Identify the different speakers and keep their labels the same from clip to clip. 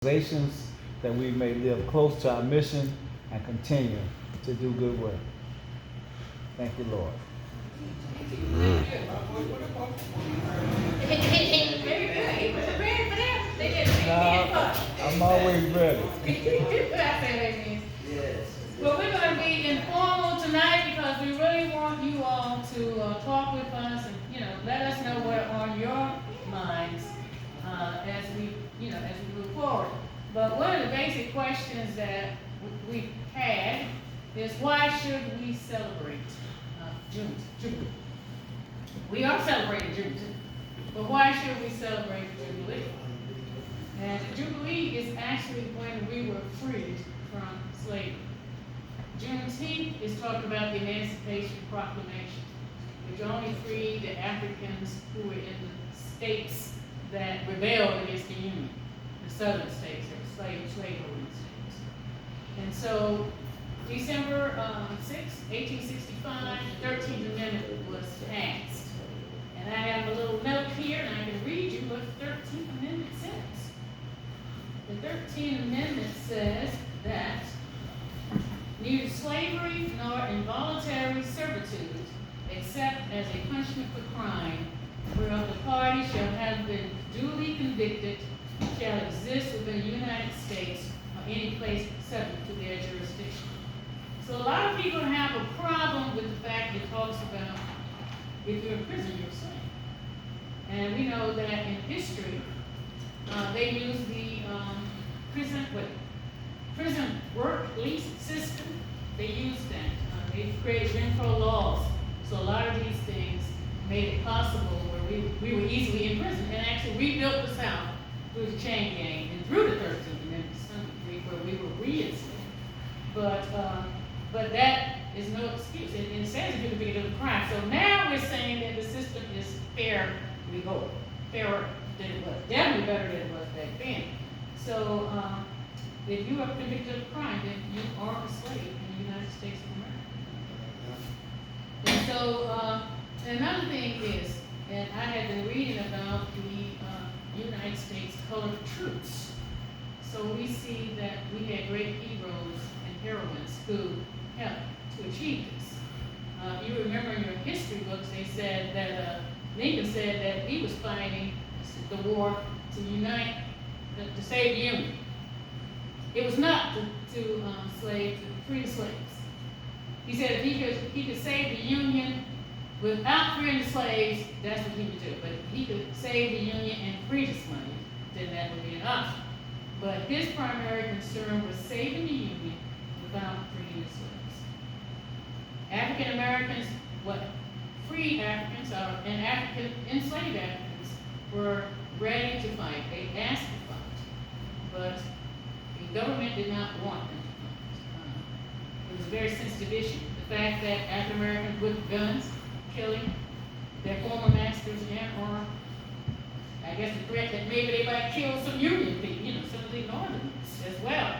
Speaker 1: organizations, that we may live close to our mission and continue to do good work. Thank you, Lord.
Speaker 2: Very good. He was prepared for that. They didn't
Speaker 1: I'm always ready.
Speaker 2: Yes. Well, we're going to be informal tonight because we really want you all to talk with us and let us know what are on your minds as we move forward. But one of the basic questions that we've had is why should we celebrate Jubilee? We are celebrating Jubilee, but why should we celebrate Jubilee? And Jubilee is actually when we were freed from slavery. Juneteenth is talking about the Emancipation Proclamation, which only freed the Africans who were in the states that rebelled against the Union, the southern states, or slaveholding states. And so, December 6, 1865, the 13th Amendment was passed. And I have a little note here, and I can read you what the 13th Amendment says. The 13th Amendment says that neither slavery nor involuntary servitude, except as a punishment for crime, whereof the party shall have been duly convicted, shall exist within the United States or any place subject to their jurisdiction. So a lot of people have a problem with the fact that it talks about if you're in prison, you're a slave. And we know that in history, they use the prison work lease system. They used that. They created Jim Crow laws. So a lot of these things made it possible where we were easily in prison and actually rebuilt the South through the chain gang and through the 13th Amendment to some degree where we were re-enslaved. But that is no excuse. It says you can be a crime. So now we're saying that the system is fair, we hope. Fairer than it was. Definitely better than it was back then. So if you are convicted of a crime, then you are a slave in the United States of America. And so another thing is, and I had been reading about the United States colored troops. So we see that we had great heroes and heroines who helped to achieve this. You remember in your history books, they said that Lincoln said that he was fighting the war to unite, to save the Union. It was not to free the slaves. He said if he could save the Union without freeing the slaves, that's what he would do. But if he could save the Union and free the slaves, then that would be an option. But his primary concern was saving the Union without freeing the slaves. African Americans, free Africans and African enslaved Africans were ready to fight. They asked to fight, but the government did not want them to fight. It was a very sensitive issue. The fact that African Americans with guns killing their former masters or I guess the threat that maybe they might kill some Union people, some of the Northerners as well.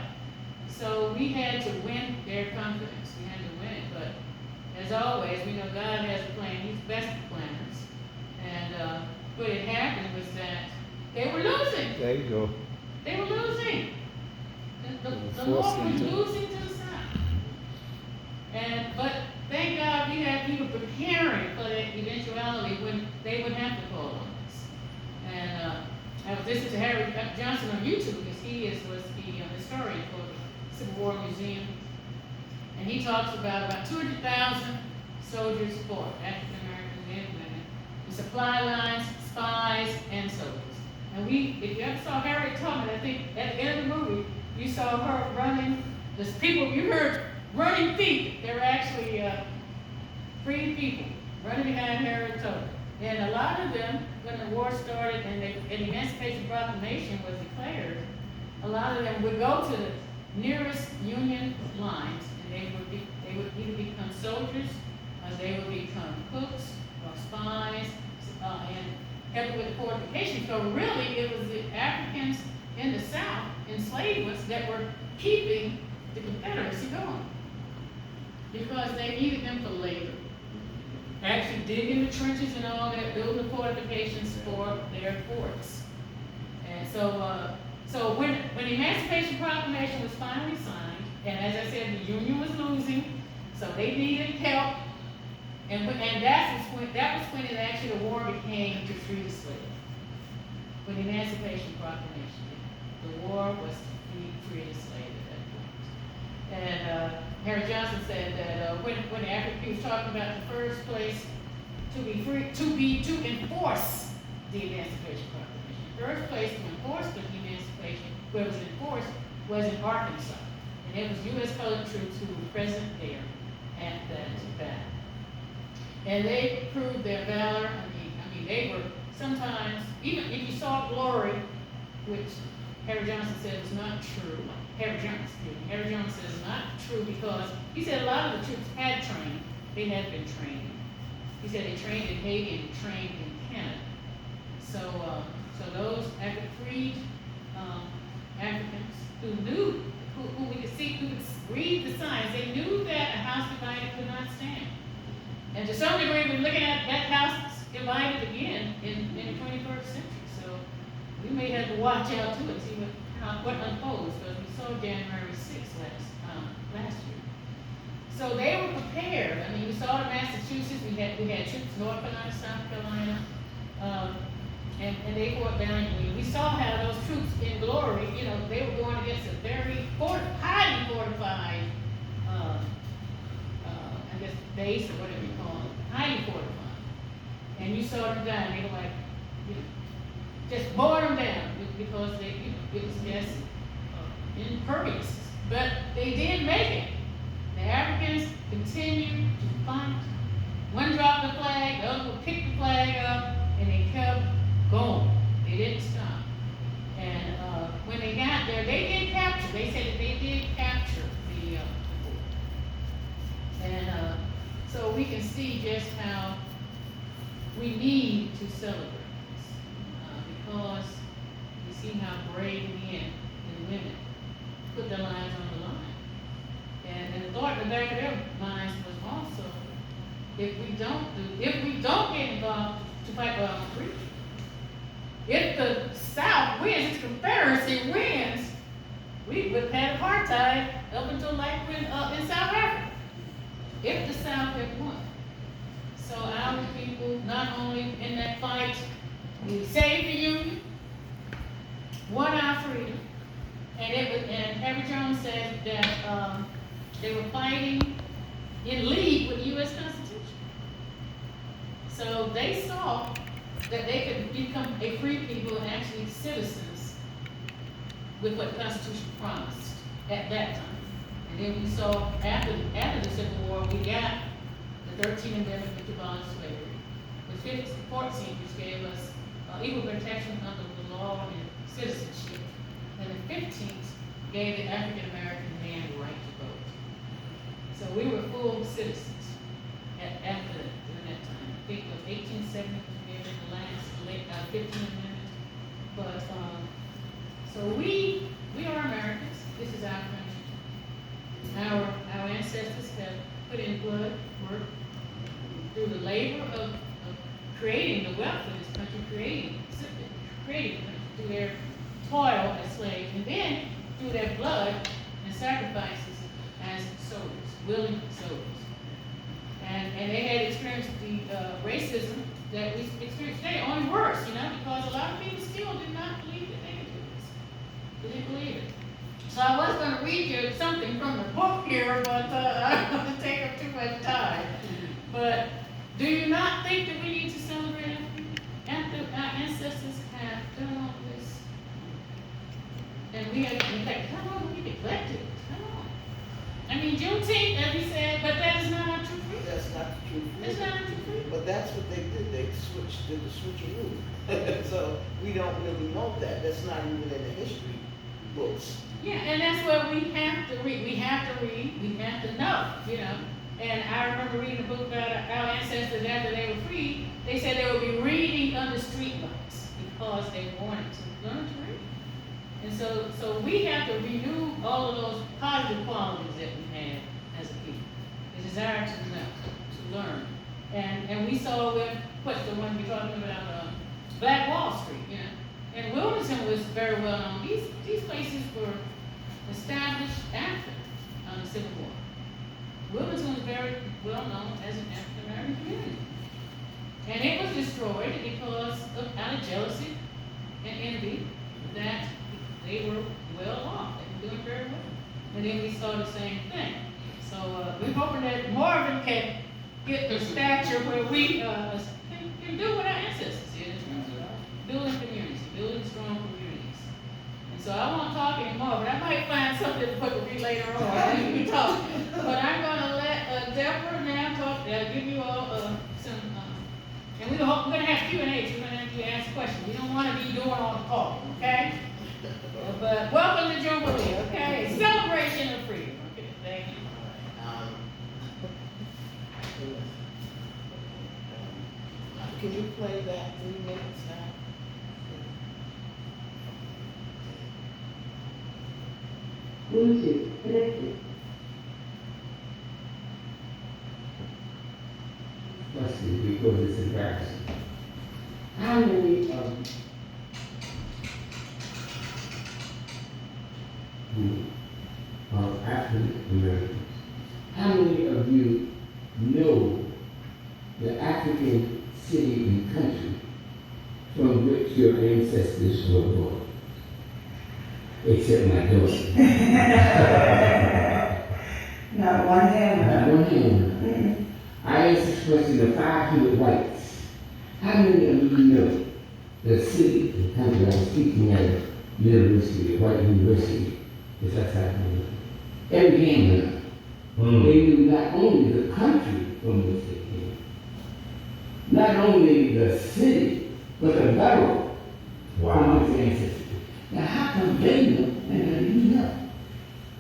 Speaker 2: So we had to win their confidence. We had to win it, but as always, we know God has a plan. He's the best of planners. And what had happened was that they were losing.
Speaker 1: There you go.
Speaker 2: They were losing. The Lord was losing to the South. But thank God we had people preparing for that eventuality when they would have to call on us. And I was listening to Harry Johnson on YouTube because he was the historian for the Civil War Museum. And he talks about 200,000 soldiers fought, African American men and women, the supply lines, spies, and soldiers. And if you ever saw Harriet Tubman, I think at the end of the movie, you saw her running, you heard running feet. They were actually free people running behind Harriet Tubman. And a lot of them, when the war started and the Emancipation Proclamation was declared, a lot of them would go to the nearest Union lines, and they would either become soldiers, or they would become cooks or spies, and help with the fortification. So really, it was the Africans in the South, enslaved ones, that were keeping the Confederacy going because they needed them for labor. Actually digging the trenches and all that, building the fortifications for their forts. And so So when the Emancipation Proclamation was finally signed, and as I said, the Union was losing, so they needed help, and that was when it actually, the war became to free the slave. When the Emancipation Proclamation, the war was to free the slave at that point. And Harry Johnson said that when he was talking about the first place to be free, to enforce the Emancipation Proclamation. The first place to enforce the Emancipation, where it was enforced, was in Arkansas. And it was U.S. colored troops who were present there at that battle. And they proved their valor. I mean, they were sometimes, even if you saw glory, which Harry Johnson said was not true. Harry Johnson says it's not true because he said a lot of the troops had trained. They had been trained. He said they trained in Haiti and trained in Canada. So those freed Africans who knew, who we could see, who could read the signs, they knew that a house divided could not stand. And to some degree, we're looking at that house divided again in the 21st century. So we may have to watch out too and see what unfolds, because we saw January 6th last year. So they were prepared. I mean, we saw in Massachusetts, we had troops North Carolina, South Carolina, and they fought valiantly. We saw how those troops in glory, you know, they were going against a very highly fortified, I guess, base or whatever you call it, highly fortified. And you saw them die, and they were like, you know, just bore them down because they, you know, it was just impervious. But they did make it. The Africans continued to fight. One dropped the flag, the other would pick the flag up, and they kept going. They didn't stop. And when they got there, they did capture. They said that they did capture the fort. And so we can see just how we need to celebrate this, because we see how brave men and women put their lives on the line. And the thought in the back of their minds was also, if we don't get involved to fight for our freedom, if the South wins, if the Confederacy wins, we would have had apartheid up until like when in South Africa. If the South had won. So our people, not only in that fight, we saved the Union, won our freedom, and Harry Jones said that they were fighting in league with the U.S. Constitution. So they saw that they could become a free people and actually citizens with what the Constitution promised at that time. And then we saw after the Civil War, we got the 13th Amendment, which abolished slavery. The 14th, which gave us equal protection under the law and citizenship. And the 15th gave the African American man the right to vote. So we were full citizens during that time. I think it was 1870 was given the last 15th Amendment. But so we are Americans. This is our country. Our ancestors have put in blood, work, through the labor of creating the wealth of this country, creating the country, through their toil as slaves, and then through their blood and sacrifices as soldiers, willing soldiers. And they had experienced the racism that we experience today, only worse, you know, because a lot of people still did not believe that they could do this. They didn't believe it. So I was going to read you something from the book here, but I don't want to take up too much time. But do you not think that we need to celebrate after our ancestors have done all this? And we have, in fact, how long have we neglected? How long? I mean, Juneteenth, as we said, but that is not our true freedom.
Speaker 3: That's not the true freedom.
Speaker 2: That's not our true freedom.
Speaker 3: But that's what they did. They did the switcheroo. So we don't really know that. That's not even in the history books.
Speaker 2: Yeah, and that's what we have to read. We have to read. We have to know, you know. And I remember reading a book about our ancestors after they were free. They said they would be reading under streetlights because they wanted to learn to read. And so we have to renew all of those positive qualities that we have as a people. The desire to know, to learn. And we saw what's the one we're talking about, Black Wall Street, you know. And Wilmington was very well known. These places were established after the Civil War. Wilmington was very well known as an African American community. And it was destroyed because of out of jealousy and envy that they were well off. They were doing very well. And then we saw the same thing. So we're hoping that Marvin can get the stature where we can do what our ancestors did in terms of building communities, building strong communities. And so I won't talk anymore, but I might find something to put with me later on. I can talk. But I'm going to let Deborah now talk. Give you all some. And we're going to have Q&As. We're going to have you ask questions. We don't want to be doing all the talking, okay? But welcome to Jubilee, okay? Celebration of freedom. Okay, thank you.
Speaker 3: Can you play that 3 minutes now?
Speaker 4: Bluetooth connected. Let's see, because it's embarrassing. How many of you are African Americans? How many of you know the African city and country from which your ancestors were born? Except my daughter.
Speaker 5: Not one hand.
Speaker 4: Not one hand. I asked this question to 500 whites. How many of you know the city and country I was teaching at a university, a white university, is outside America? Every hand went up. They knew not only the country from which they came, not only the city, but the borough from which they ancestors. Now, how come they know and how do you know?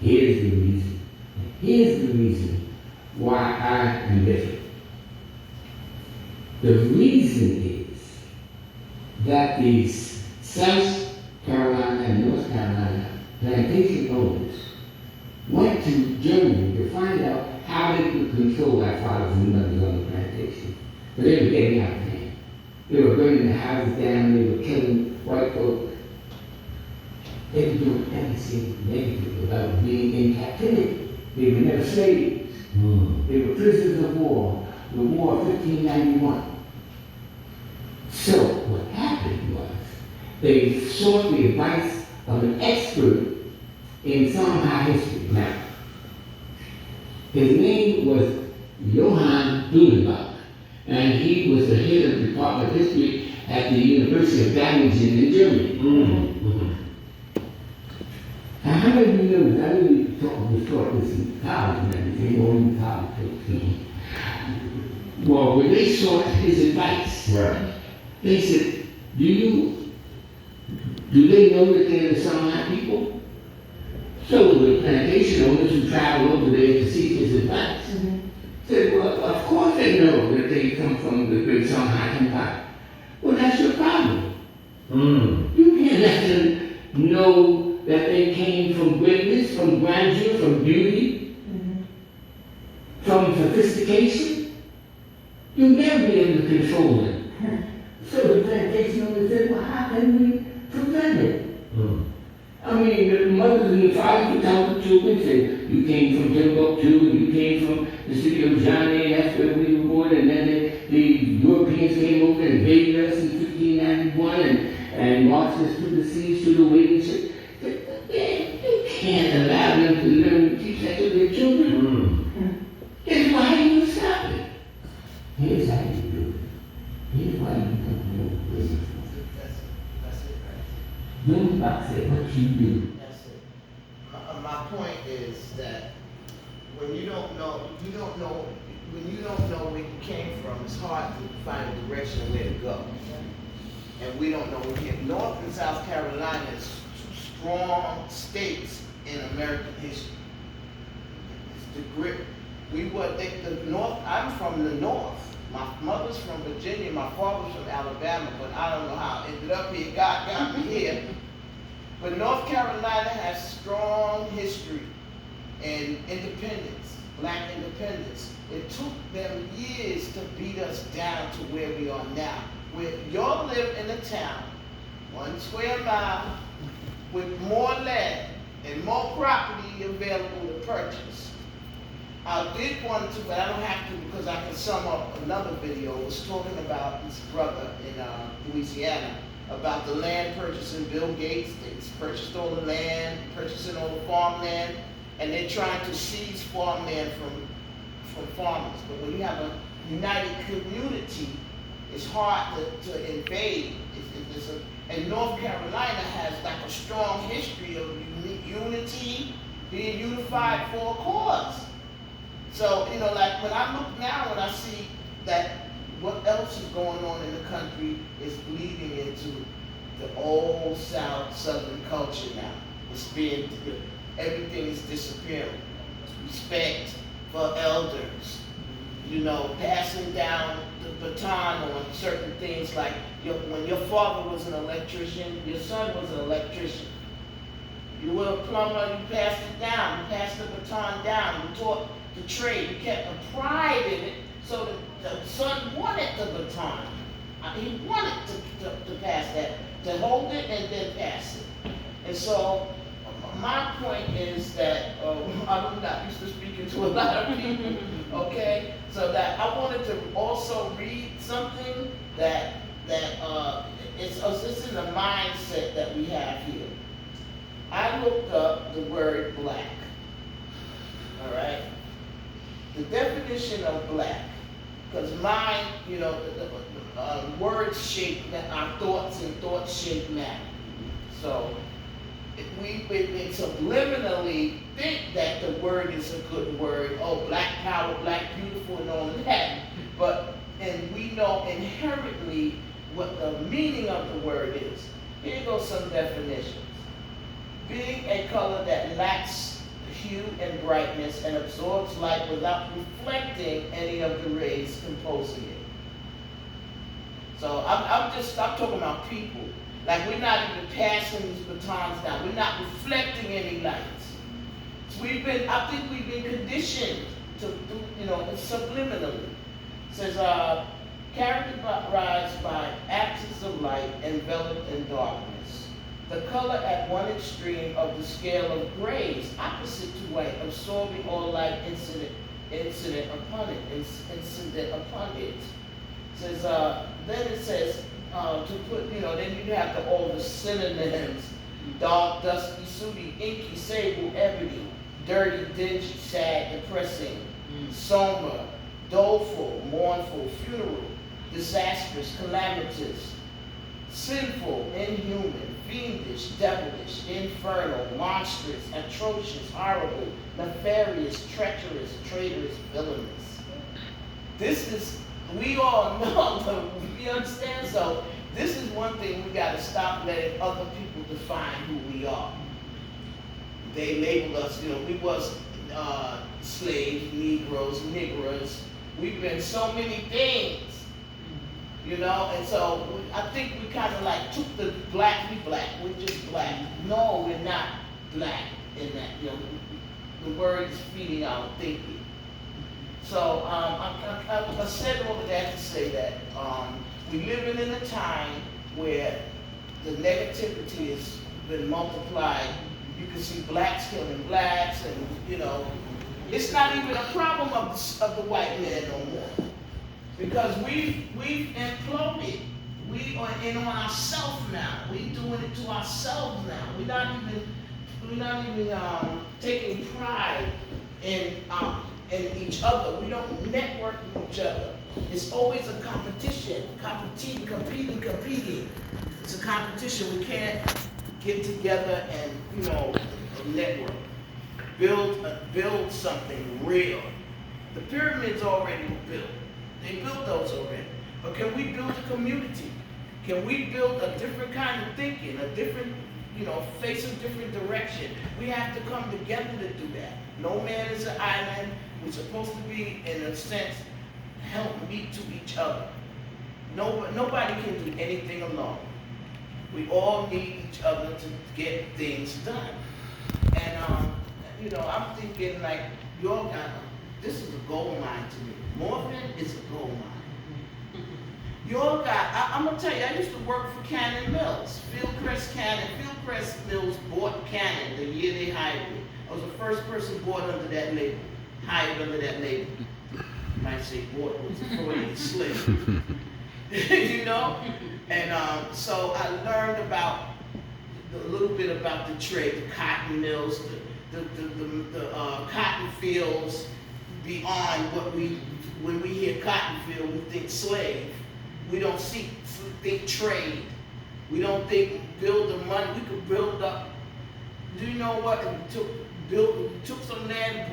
Speaker 4: Here's the reason. Here's the reason why I am different. The reason is that these South Carolina and North Carolina plantation owners went to Germany to find out how they could control our fathers and mothers on the plantation. But they were getting out of hand. They were burning the houses down, they were killing white folks. They were doing everything negative about being in captivity. They were never slaves. They were prisoners of war, the war of 1591. So what happened was they sought the advice of an expert in Songhai history. Now, his name was Johann Dunenbach, and he was the head of the Department of History at the University of Göttingen in Germany. Now, how many of you know that I really was taught this in college and everything, or in college folks? Well, when they sought his advice, they said, do they know that they're the Songhai people? So the plantation owners who travel over there to seek his advice said, well, of course they know that they come from the great Songhai Empire. Well, that's your problem. You can't let them know that they came from greatness, from grandeur, from beauty, from sophistication. You'll never be able to control them. So the plantation owner said, well, how can we prevent it? I mean, the mothers and the fathers would tell the children, say, you came from Timbuktu, and you came from the city of Johnny, and that's where we were born, and then the Europeans came over and invaded us in 1591 and marched us through the seas, through the waiting ship. You can't allow them to learn and teach that to their children. That's why you stop it. Here's how you do it. Here's why you come to know.
Speaker 3: That's it, right?
Speaker 4: Dunenbach said, what you do.
Speaker 3: That's it. My point is that when you don't know where you came from, it's hard to find a direction of where to go. And we don't know. We have North and South Carolina as strong states in American history. It's the grip. The North. I'm from the North. My mother's from Virginia. My father's from Alabama. But I don't know how it ended up here. God got me here. But North Carolina has strong history and independence, black independence. It took them years to beat us down to where we are now. Where y'all live in a town 1 square mile with more land and more property available to purchase. I did want to, but I don't have to because I can sum up another video. I was talking about this brother in Louisiana about the land purchasing. Bill Gates, they purchased all the land, purchasing all the farmland, and they're trying to seize farmland from farmers. But when you have a united community, it's hard to invade. And North Carolina has like a strong history of unity, being unified for a cause. So, you know, like when I look now, when I see that what else is going on in the country is bleeding into the old Southern culture now. It's being, everything is disappearing. Respect for elders, you know, passing down the baton on certain things like when your father was an electrician, your son was an electrician. You were a plumber, you passed it down, you passed the baton down, you taught the trade, you kept a pride in it, so the son wanted the baton. He wanted to pass that, to hold it and then pass it. And so my point is that I'm not used to speaking to a lot of people, okay? So that I wanted to also read something that it's in the mindset that we have here. I looked up the word black, all right? The definition of black, because mine, you know, the words shape our thoughts and thoughts shape matter. So we subliminally think that the word is a good word, oh, black power, black beautiful, and all of that. And we know inherently what the meaning of the word is. Here goes some definitions. Being a color that lacks hue and brightness and absorbs light without reflecting any of the rays composing it. So I'm talking about people. Like we're not even passing these batons down. We're not reflecting any lights. So I think we've been conditioned to do, you know, subliminally. It says, characterized by axes of light enveloped in darkness. The color at one extreme of the scale of grays, opposite to white, absorbing all light incident upon it. It says, then it says, to put, you know, then you have all the synonyms: dark, dusky, sooty, inky, sable, ebony, dirty, dingy, sad, depressing, somber, doleful, mournful, funeral, disastrous, calamitous, sinful, inhuman, fiendish, devilish, infernal, monstrous, atrocious, horrible, nefarious, treacherous, traitorous, villainous. This is, we all know, you understand? So this is one thing we got to stop letting other people define who we are. They label us, you know, we was slaves, Negroes, Negroes. We've been so many things, you know, and so I think we kind of like took the black, we're just black. No, we're not black in that, you know, the word is feeding our thinking. So I said all of that to say that we're living in a time where the negativity has been multiplied. You can see blacks killing blacks, and you know, it's not even a problem of the white man no more, because we've imploded. We are in on ourselves now. We're doing it to ourselves now. We're not even taking pride in each other. We don't network with each other. It's always a competition, competing. It's a competition. We can't get together and, you know, network, build something real. The pyramids already were built. They built those already. But can we build a community? Can we build a different kind of thinking, a different, you know, face a different direction? We have to come together to do that. No man is an island. We're supposed to be, in a sense, help meet to each other. Nobody can do anything alone. We all need each other to get things done. And, you know, I'm thinking like, this is a gold mine to me. Morphin is a gold mine. Your guy, I'm gonna tell you, I used to work for Cannon Mills, Fieldcrest Cannon. Fieldcrest Mills bought Cannon the year they hired me. I was the first person bought under that label, hired under that label. You might say bought was a Freudian slave, you know? And so I learned about a little bit about the trade, the cotton mills, the cotton fields, beyond what when we hear cotton field, we think slave. We don't think trade. We don't think build the money. We could build up. Do you know what? Took some land,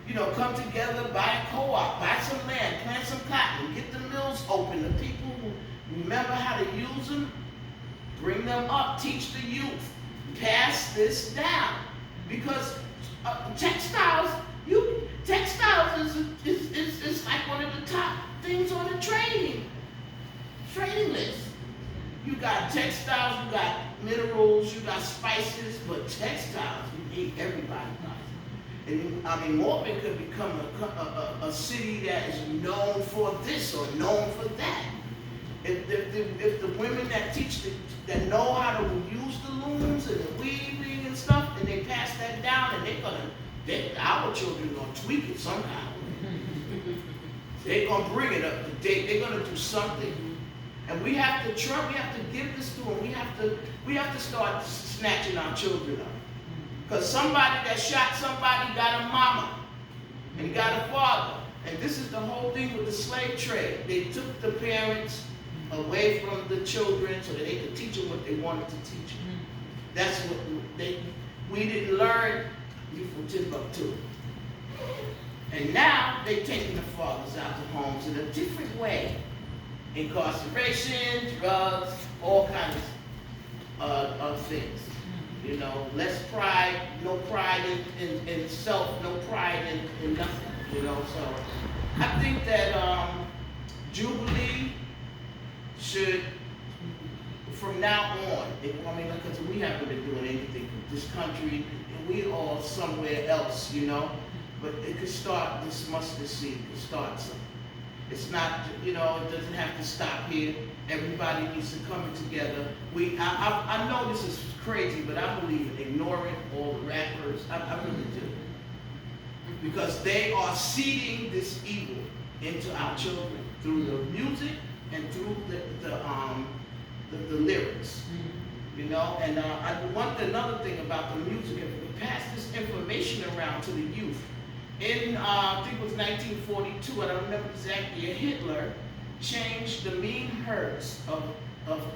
Speaker 3: you know, come together, buy a co-op, buy some land, plant some cotton, get the mills open. The people who remember how to use them, bring them up, teach the youth, pass this down. Because textiles is like one of the top things on the trading list. You got textiles, you got minerals, you got spices, but textiles, you need everybody buys it. And I mean, Morgan could become a city that is known for this or known for that. If the women that that know how to use the looms and the weaving and stuff, and they pass that down, and our children gonna tweak it somehow. They're gonna bring it up to date. They're gonna do something. And we have to give this to them. We have to start snatching our children up. Because somebody that shot somebody got a mama and got a father. And this is the whole thing with the slave trade. They took the parents away from the children so that they could teach them what they wanted to teach them. That's what we didn't learn from Timbuktu. And now they're taking the fathers out to homes in a different way. Incarceration, drugs, all kinds of things. You know, less pride, no pride in self, no pride in nothing. You know, so I think that Jubilee should, from now on, because we haven't been doing anything for this country, and we all somewhere else, you know, but it could start, this mustard seed could start something. It's not, you know, it doesn't have to stop here. Everybody needs to come together. I know this is crazy, but I believe in ignoring all the rappers. I really do. Because they are seeding this evil into our children through the music and through the lyrics. You know, and another thing about the music, if we pass this information around to the youth, in, I think it was 1942, I don't remember exactly, Hitler changed the mean hertz of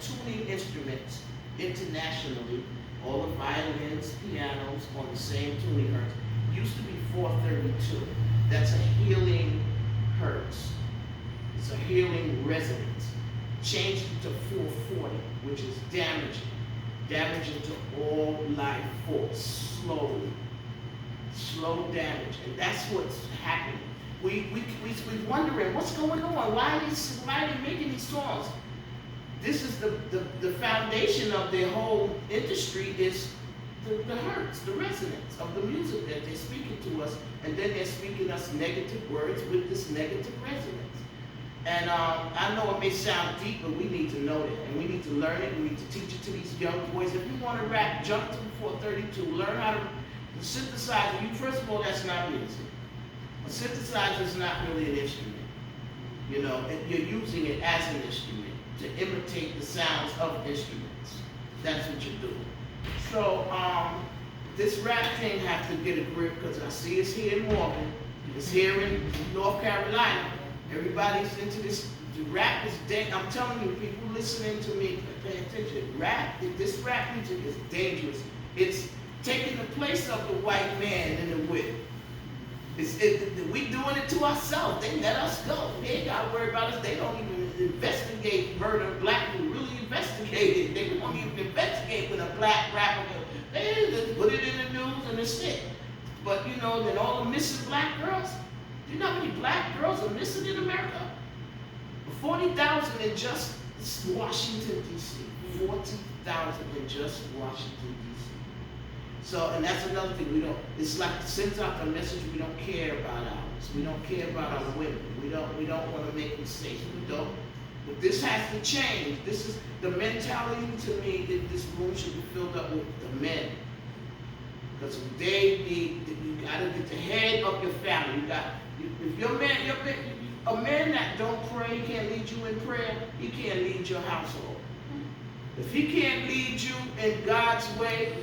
Speaker 3: tuning instruments internationally, all the violins, pianos on the same tuning hertz. Used to be 432. That's a healing hertz. It's a healing resonance. Changed it to 440, which is damaging to all life force, slowly. Slow damage, and that's what's happening. We're wondering what's going on. Why are they making these songs? This is the foundation of their whole industry is the hertz, the resonance of the music that they're speaking to us, and then they're speaking us negative words with this negative resonance. And I know it may sound deep, but we need to know that, and we need to learn it. We need to teach it to these young boys. If you want to rap, jump to the 432. Learn how to. The synthesizer, first of all, that's not music. A synthesizer is not really an instrument. You know, you're using it as an instrument to imitate the sounds of instruments. That's what you're doing. So, this rap thing has to get a grip, because I see it's here in Morgan, it's here in North Carolina. Everybody's into this. The rap is dead. I'm telling you, people listening to me, pay attention. This rap music is dangerous. It's taking the place of the white man in the whip. We doing it to ourselves. They let us go. They ain't got to worry about us. They don't even investigate murder. Black people really investigate it. They won't even investigate when a black rapper goes. They just put it in the news and it's it. But you know, then all the missing black girls. Do you know how many black girls are missing in America? 40,000 in just Washington, D.C. 40,000 in just Washington, D.C. So, and that's another thing, it's like it sends out the message, we don't care about ours. We don't care about our women. We don't want to make mistakes. But this has to change. This is the mentality to me that this room should be filled up with the men. Because they need, you gotta get the head of your family. If your man, a man that don't pray, he can't lead you in prayer, he can't lead your household. If he can't lead you in God's way,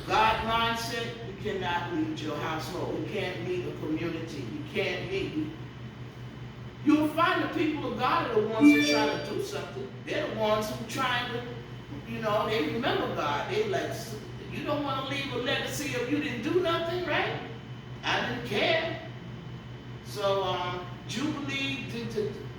Speaker 3: God mindset, he cannot lead your household. He can't lead a community. He can't lead. You'll find the people of God are the ones who try to do something. They're the ones who trying to, they remember God. They like, you don't want to leave a legacy if you didn't do nothing, right? I didn't care. So, Jubilee,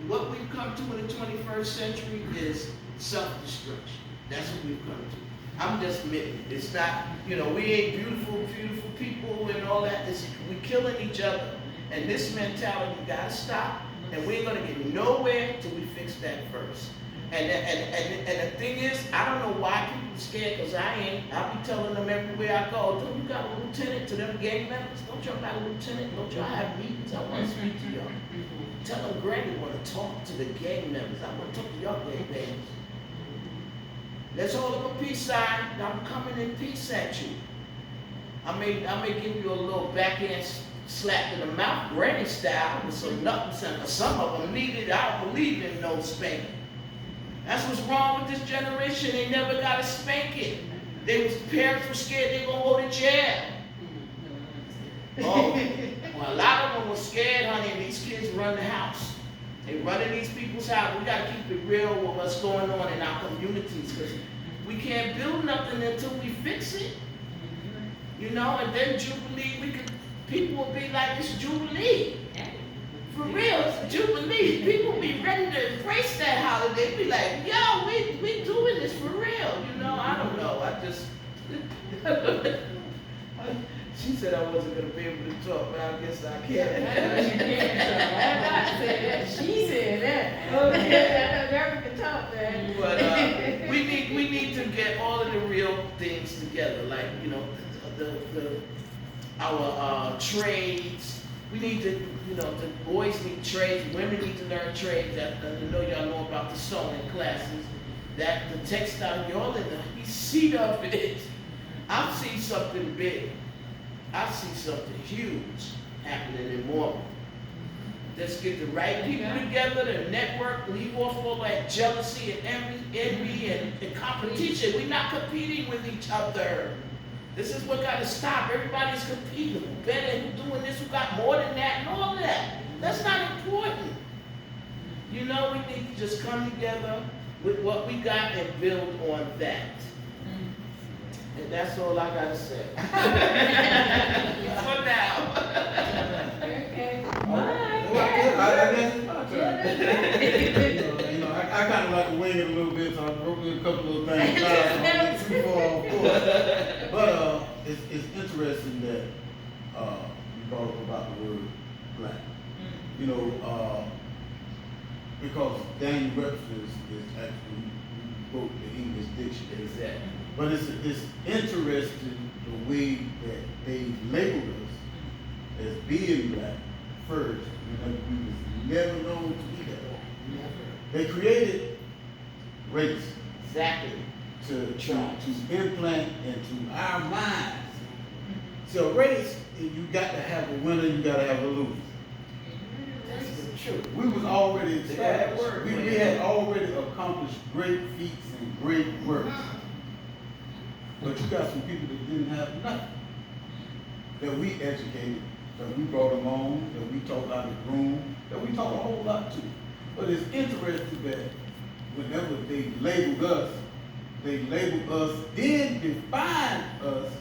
Speaker 3: what we've come to in the 21st century is self-destruction. That's what we've come to. I'm just admitting, it's not, we ain't beautiful people and all that. We're killing each other. And this mentality gotta stop. And we ain't gonna get nowhere till we fix that first. And the thing is, I don't know why people are scared, because I ain't. I'll be telling them everywhere I go, don't you got a lieutenant to them gang members? Don't y'all got a lieutenant? Don't y'all have meetings? I want to speak to y'all. Tell them Granny want to talk to the gang members. I want to talk to y'all gang members. Let's hold up a peace sign. I'm coming in peace at you. I may give you a little backhand slap in the mouth, Granny style, with some nothing. Some of them need it. I don't believe in no spanking. That's what's wrong with this generation. They never got a spanking. Parents were scared they gonna go to jail. Oh, well, a lot of them were scared, honey, and these kids run the house. They run in these people's house. We gotta keep it real with what's going on in our communities, because we can't build nothing until we fix it. And then Jubilee, people will be like, it's Jubilee. For real, it's Jubilee. People be ready to embrace that holiday. Be like, yo, we doing this for real. I don't know. She said I wasn't going to be able to talk, but I guess I can.
Speaker 2: She said that. Okay, I never can talk, man.
Speaker 3: But we need to get all of the real things together, like our trades. We need to, the boys need trades, women need to learn trades. I know y'all know about the sewing classes. That the textile, y'all in the seat of it. I see something big. I see something huge happening in Mormon. Let's get the right people together, the network, leave off all that jealousy and envy and competition. We're not competing with each other. This is what got to stop. Everybody's competing. Who better, who doing this, who got more than that, and all that. That's not important. We need to just come together with what we got and build on that. And that's all I got to say. For now.
Speaker 2: Okay.
Speaker 6: I guess it's my turn. I kind of like to wing it a little bit, so I wrote in a couple of things down so I don't get too far off course. But it's interesting that you brought up about the word black. Because Daniel Webster is actually who wrote the English dictionary.
Speaker 3: Exactly.
Speaker 6: But it's interesting the way that they labeled us as being black first, whenever we was never known to be that.
Speaker 3: Never.
Speaker 6: They created race
Speaker 3: Exactly.
Speaker 6: to implant into our minds. So race, you got to have a winner, you got to have a loser.
Speaker 3: That's the truth.
Speaker 6: We was already
Speaker 3: Yeah, that
Speaker 6: established.
Speaker 3: word,
Speaker 6: We
Speaker 3: man.
Speaker 6: had already accomplished great feats and great works. But you got some people that didn't have nothing, that we educated, that we brought them on, that we taught how to groom, that we taught a whole lot to. But it's interesting that whenever they labeled us, then defined us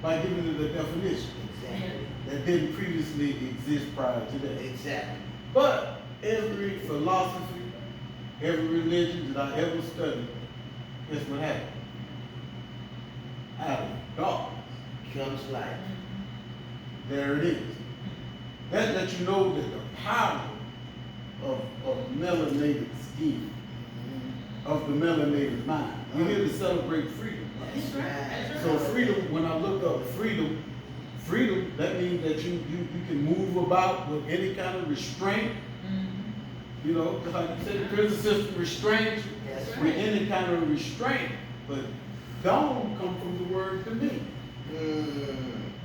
Speaker 6: by giving it a definition
Speaker 3: Exactly.
Speaker 6: that didn't previously exist prior to that.
Speaker 3: Exactly.
Speaker 6: But every philosophy, every religion that I ever studied, guess what happened? Out of darkness
Speaker 3: Comes light.
Speaker 6: there it is. That lets you know that the power of melanated skin, of the melanated mind. We're here to celebrate freedom.
Speaker 3: That's right.
Speaker 6: So freedom, when I look up freedom, that means that you can move about with any kind of restraint You know, just like you said, the prison system restrains you
Speaker 3: That's
Speaker 6: with any kind of restraint, but don't come from the word dominion.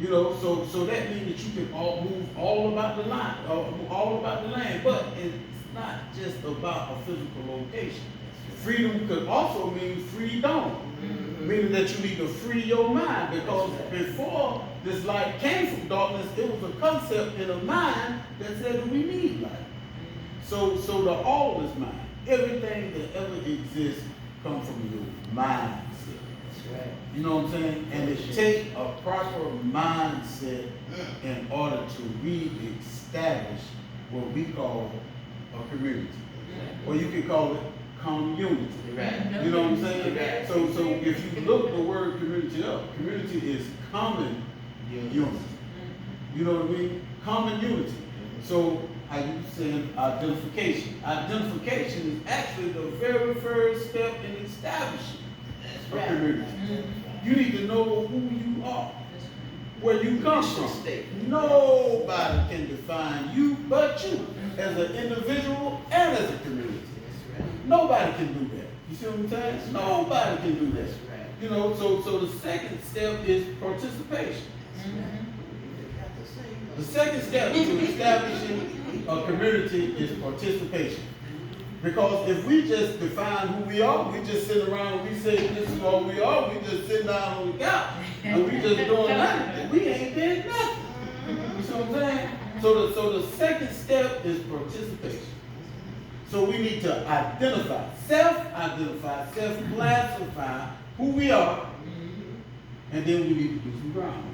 Speaker 6: You know, so that means that you can move all about the line, all about the land, but it's not just about a physical location. Freedom could also mean freedom, meaning that you need to free your mind, because before this light came from darkness, it was a concept in a mind that said that we need light. So the all is mind. Everything that ever exists comes from your mindset. You know what I'm saying? And it takes a proper mindset in order to re-establish what we call a community. Or you can call it community.
Speaker 3: Right.
Speaker 6: You know what I'm saying?
Speaker 3: Right.
Speaker 6: So if you look the word community up, community is common unity. You know what I mean? Common unity. So I used to say identification. Identification is actually the very first step in establishing a community. You need to know who you are, where you come from. Nobody can define you but you, as an individual and as a community. Nobody can do that. You see what I'm saying? Nobody can do that. You know, so the second step is participation. The second step to establishing a community is participation. Because if we just define who we are, we just sit around and we say this is what we are, we just sit down on the couch and we just doing nothing, we ain't did nothing. You see what I'm saying? So the second step is participation. So we need to self-identify, self-classify who we are, and then we need to do some groundwork.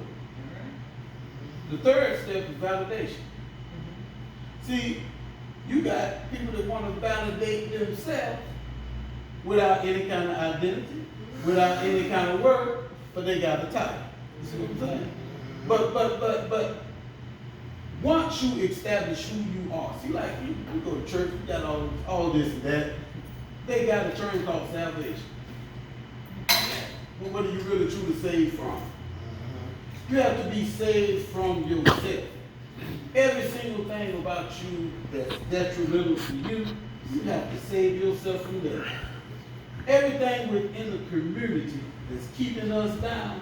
Speaker 6: The third step is validation. See, you got people that want to validate themselves without any kind of identity, without any kind of work, but they got the title. You see what I'm saying? But once you establish who you are, see, like you go to church, you got all this and that. They got a term called salvation. But what are you really truly saved from? You have to be saved from yourself. Every single thing about you that's detrimental to you, you have to save yourself from that. Everything within the community that's keeping us down,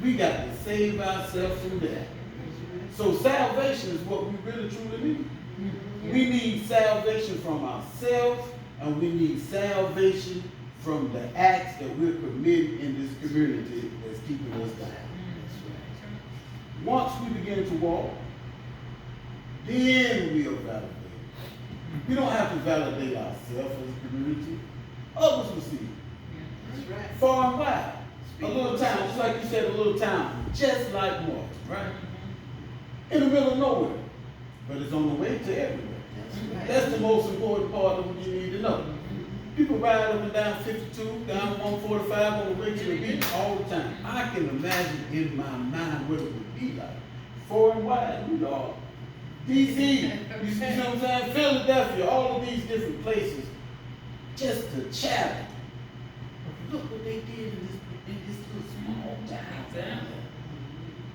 Speaker 6: we got to save ourselves from that. So salvation is what we really truly need. We need salvation from ourselves, and we need salvation from the acts that we're committing in this community that's keeping us down. Once we begin to walk, then we are validated. We don't have to validate ourselves as a community. Others will see it.
Speaker 3: That's right.
Speaker 6: Far and wide. A little town, just like you said, a little town, just like Martin, right? In the middle of nowhere. But it's on the way to everywhere. That's the most important part of what you need to know. People ride up and down 52, down 145 on the way to the beach all the time. I can imagine in my mind what it would be like. Far and wide, New York, DC, you know what I'm saying? Philadelphia, all of these different places, just to chat. Look what they did in this little small town.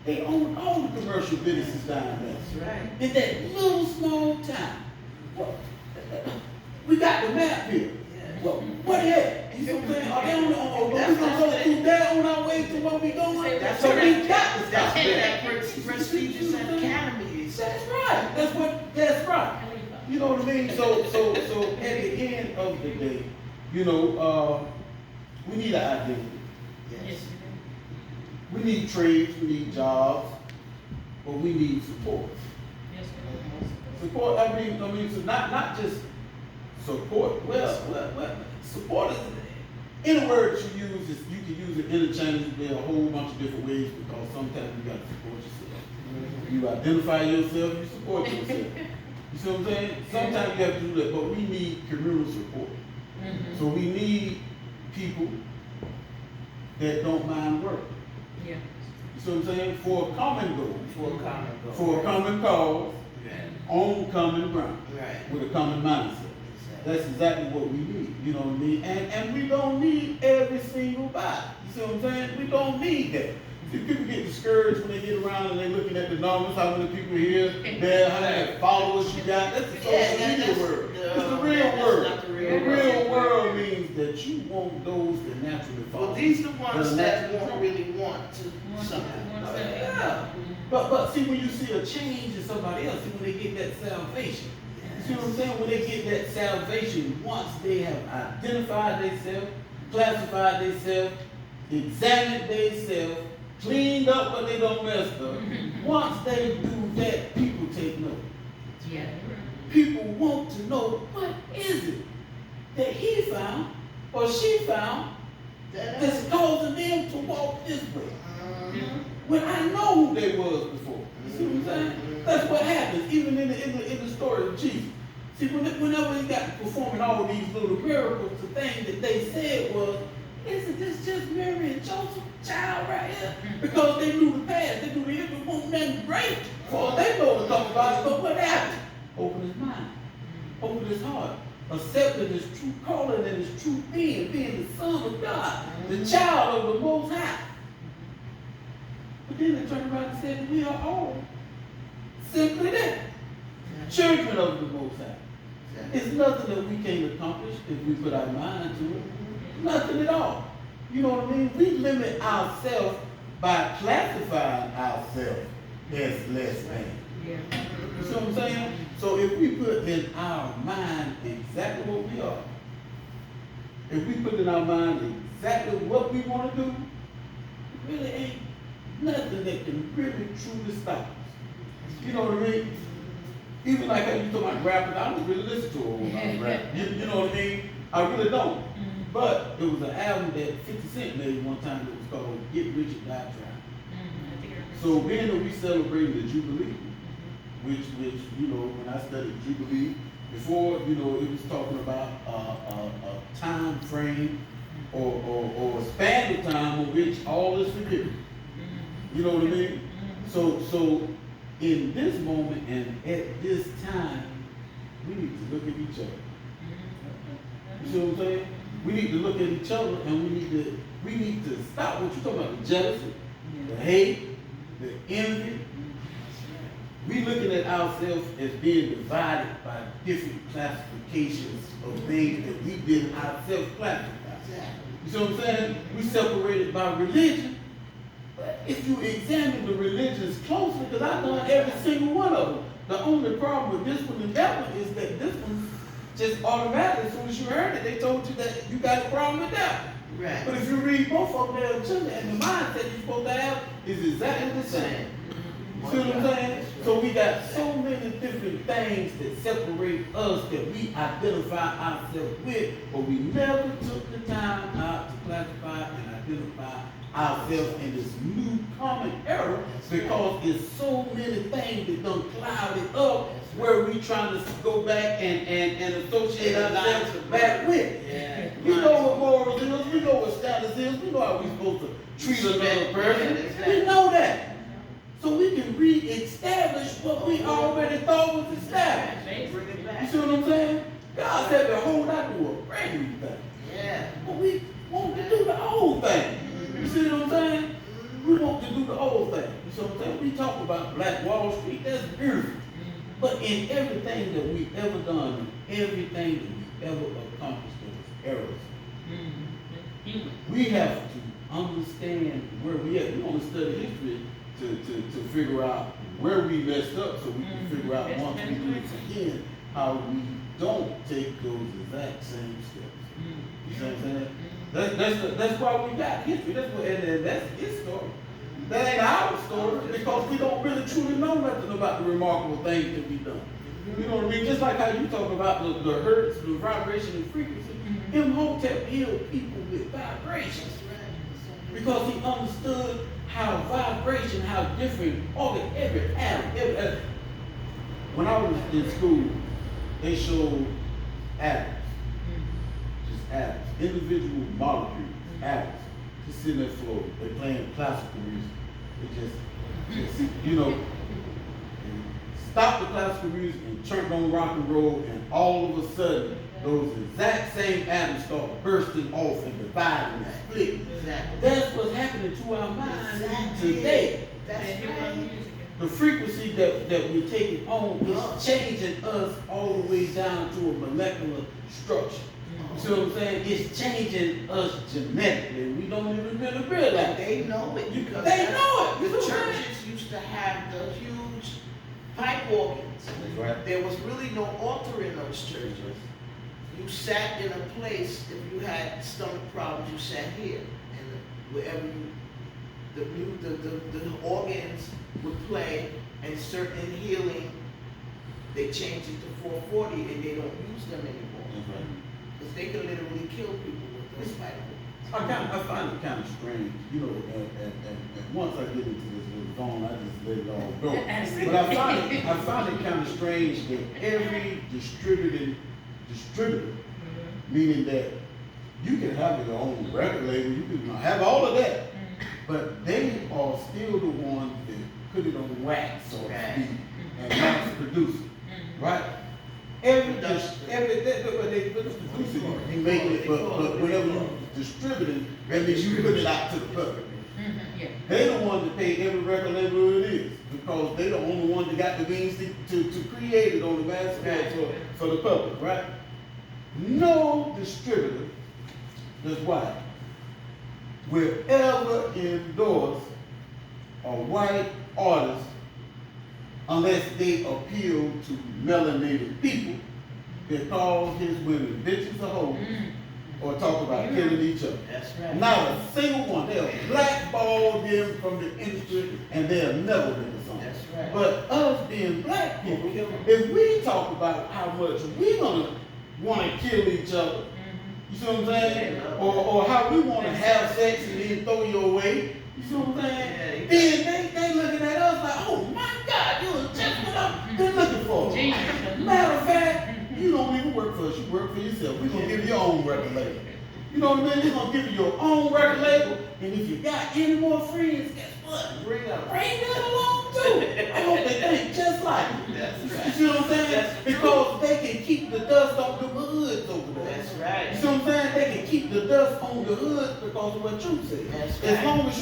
Speaker 6: They own all the commercial businesses down there.
Speaker 3: That's right.
Speaker 6: In that little small town. Well, we got the map here. Well, what the heck? You know what I'm saying? Are they on we gonna go through that on our way to what we going?
Speaker 3: That's
Speaker 6: So
Speaker 3: right.
Speaker 6: we got to stop there.
Speaker 3: That prestigious academy is.
Speaker 6: That's right. That's right. You know what I mean? So at the end of the day, you know, we need an identity.
Speaker 3: Yes.
Speaker 6: We need trades, we need jobs, but we need support. Support, I mean, so not just support. Well, support is, any word you use, you can use it interchangeably a whole bunch of different ways, because sometimes you got to support yourself. You identify yourself, you support yourself. You see what I'm saying? Sometimes you have to do that, but we need communal support. So we need people that don't mind work.
Speaker 2: Yeah.
Speaker 6: You see what I'm saying? For a common goal.
Speaker 3: For a common goal.
Speaker 6: For a common cause,
Speaker 3: Right.
Speaker 6: on common ground.
Speaker 3: Right.
Speaker 6: With a common mindset. That's exactly what we need. You know what I mean? And we don't need every single body. You see what I'm saying? We don't need that. See, people get discouraged when they get around and they're looking at the the numbers, how many people here, there, how many followers you got. That's the social media world. It's the real
Speaker 3: that's
Speaker 6: world.
Speaker 3: not the
Speaker 6: The
Speaker 3: real
Speaker 6: real
Speaker 3: world.
Speaker 6: world means that you want those that naturally follow.
Speaker 3: Well, these the ones
Speaker 6: The
Speaker 3: that
Speaker 6: natural-
Speaker 3: won't really want to something.
Speaker 6: Yeah. But see, when you see a change in somebody else, see when they get that salvation. See what I'm saying? When they get that salvation, once they have identified themselves, classified themselves, examined themselves, cleaned up what they don't mess up. Once they do that, people take note.
Speaker 2: Yeah.
Speaker 6: People want to know what is it that he found or she found that's causing them to walk this way. When I know who they was before. You see what I'm saying? That's what happens, even in the story of Jesus. See, whenever he got performing all these little miracles, the thing that they said was, isn't this just Mary and Joseph child right here? Because they knew the past, they knew the history, won't nothing great for they know to talk about it. But what happened? Open his mind, open his heart, accepting his true calling and his true being the Son of God, the child of the Most High. But then they turned around and said, we are all simply that, children of the Most High. It's nothing that we can't accomplish if we put our mind to it. Nothing at all. You know what I mean? We limit ourselves by classifying ourselves as less than.
Speaker 2: Yeah.
Speaker 6: You see what I'm saying? So if we put in our mind exactly what we are, if we put in our mind exactly what we want to do, it really ain't nothing that can really truly stop us. You know what I mean? Even like how you talk about rapping, I don't really listen to a whole lot of rap. You know what I mean? I really don't. But there was an album that 50 Cent made one time that was called Get Rich or Die Trying. So being that we celebrating the Jubilee, which you know, when I studied Jubilee, before, you know, it was talking about a time frame or a span of time in which all is forgiven. You know what I mean? So in this moment and at this time, we need to look at each other. You see what I'm saying? We need to look at each other and we need to stop what you're talking about, the jealousy, the hate, the envy. We looking at ourselves as being divided by different classifications of things that we did ourselves classify. You see what I'm saying? We separated by religion. But if you examine the religions closely, because I've done every single one of them, the only problem with this one and that one is that this one just automatically, as soon as you heard it, they told you that you got a problem with that.
Speaker 3: Right.
Speaker 6: But if you read both of them, they'll tell you, and the mindset you're supposed to have is exactly the same. You see what I'm saying? So we got so many different things that separate us that we identify ourselves with, but we never took the time out to classify and identify ourselves in this new common era because there's so many things that done clouded up where we trying to go back and associate ourselves back with.
Speaker 3: Yeah.
Speaker 6: We know what morals is, we know what status is, we know how we supposed to treat another person. We know that. So we can re-establish what we already thought was established.
Speaker 3: Bring it
Speaker 6: You
Speaker 3: back.
Speaker 6: see what I'm saying? God said, behold, I do a brand new thing.
Speaker 3: Yeah.
Speaker 6: But we want to do the old thing. You see what I'm saying? We want to do the old thing. You see what I'm saying? We talk about Black Wall Street, that's beautiful. But in everything that we've ever done, everything that we've ever accomplished, there was errors. We have to understand where we at. We only study history to figure out where we messed up so we can figure out once we do it again, how we don't take those exact same steps. You see what I'm saying? That's why we got history. That's his story. That ain't our story because we don't really truly know nothing about the remarkable things that we've done. You know what I mean? Just like how you talk about the hertz, the vibration and frequency. Imhotep healed people with vibrations because he understood how vibration, how different every atom. When I was in school, they showed atoms, just atoms, individual molecules, atoms, just sitting there floating. They're playing classical music. They just you know, stopped the classical music and turned on rock and roll, and all of a sudden, those exact same atoms start bursting off and dividing and splitting.
Speaker 3: Exactly.
Speaker 6: That's what's happening to our minds today.
Speaker 3: That's right.
Speaker 6: The the frequency that we're taking on is changing us all the way down to a molecular structure. You see what I'm saying? It's changing us genetically. We don't even really realize.
Speaker 3: They know it because
Speaker 6: They know it.
Speaker 3: the
Speaker 6: You know what I'm saying?
Speaker 3: churches used to have the huge pipe organs.
Speaker 1: That's right.
Speaker 3: There was really no altar in those churches. You sat in a place, if you had stomach problems, you sat here. And wherever the organs would play, and certain healing, they changed it to 440 and they don't use them anymore.
Speaker 6: That's right.
Speaker 3: Because they could literally kill people with those pipe organs.
Speaker 6: I find it kind of strange, you know, and once I get into this little zone, I just let it all go. But I find it kind of strange that every distributor, meaning that you can have your own record label, you can have all of that, but they are still the ones that put it on wax, so to speak, and mass produce it, right? Every producer, you make it, but whenever you distribute it, that means you put it out to the public.
Speaker 2: Yeah.
Speaker 6: They the ones that pay every record label it is, because they the only ones that got the means to create it on the mass scale for the public, right? No distributor, that's why, will ever endorse a white artist unless they appeal to melanated people that call his women bitches or hoes or talk about killing each other.
Speaker 3: That's right.
Speaker 6: Not a single one. They'll blackball them from the industry and they'll never be the song.
Speaker 3: That's right.
Speaker 6: But us being black people, if we talk about how much we gonna want to kill each other, you see what I'm saying? Or how we want to have sex and then throw you away, you see what I'm saying? Then they looking at us like, oh my God, you're just what I've been looking for. Matter of fact, you don't even work for us, you work for yourself. We're gonna give you your own record label. You know what I mean? We're gonna give you your own record label, and if you got any more friends, guess what?
Speaker 3: Bring them.
Speaker 6: Bring them along too. I hope they think just like you.
Speaker 3: That's right.
Speaker 6: You see what I'm saying?
Speaker 3: That's true.
Speaker 6: Because they can keep the dust off the hoods over there.
Speaker 3: That's right.
Speaker 6: You see what I'm saying? They can keep the dust on the hoods because of what you say.
Speaker 3: That's
Speaker 6: As
Speaker 3: right.
Speaker 6: long as